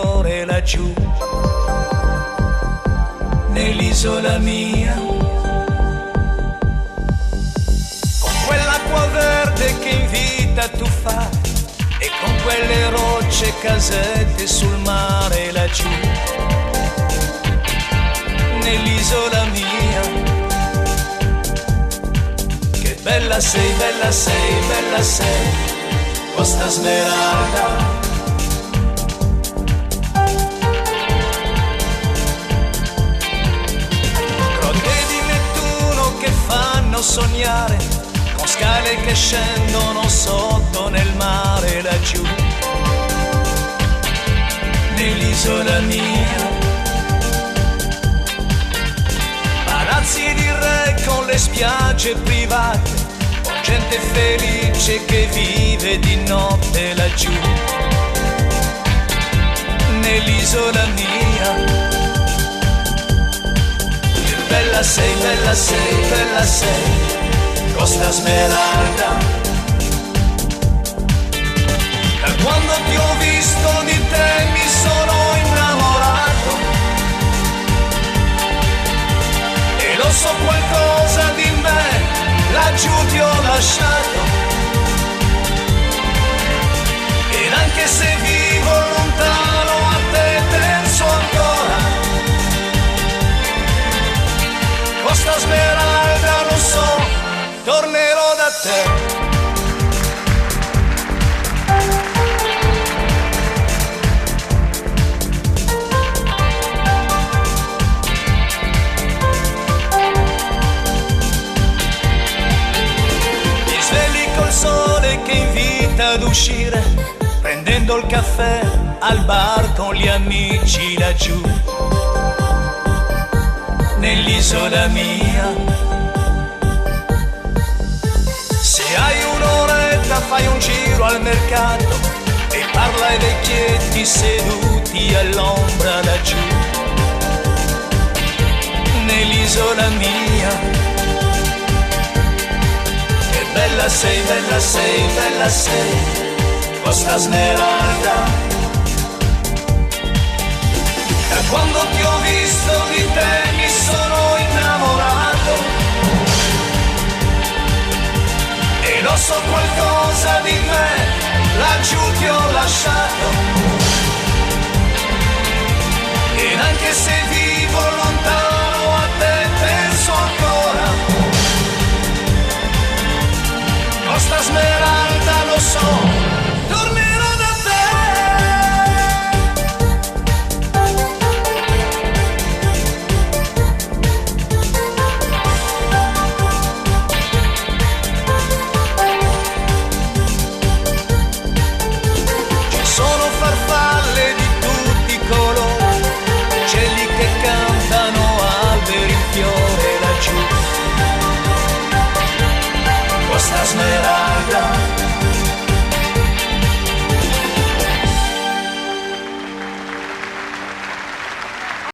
fiore laggiù, nell'isola mia, con quell'acqua verde che invita a tuffare e con quelle rocce casette sul mare laggiù, nell'isola mia. Che bella sei, bella sei, bella sei, Costa Smeralda. Sognare con scale che scendono sotto nel mare laggiù, nell'isola mia. Palazzi di re con le spiagge private, con gente felice che vive di notte laggiù, nell'isola mia. Bella sei, bella sei, bella sei, Costa Smeralda. Da quando ti ho visto di te mi sono innamorato, e lo so qualcosa di me laggiù ti ho lasciato, ed anche se vivo lontano a te penso ancora. Costa Smeralda, lo so, tornerò da te. Ti svegli col sole che invita ad uscire, prendendo il caffè al bar con gli amici laggiù, nell'isola mia. Se hai un'oretta fai un giro al mercato e parla ai vecchietti seduti all'ombra laggiù, nell'isola mia. Che bella sei, bella sei, bella sei, Costa Smeralda. Da quando ti ho visto di te mi sono innamorato, e lo so qualcosa di me laggiù ti ho lasciato,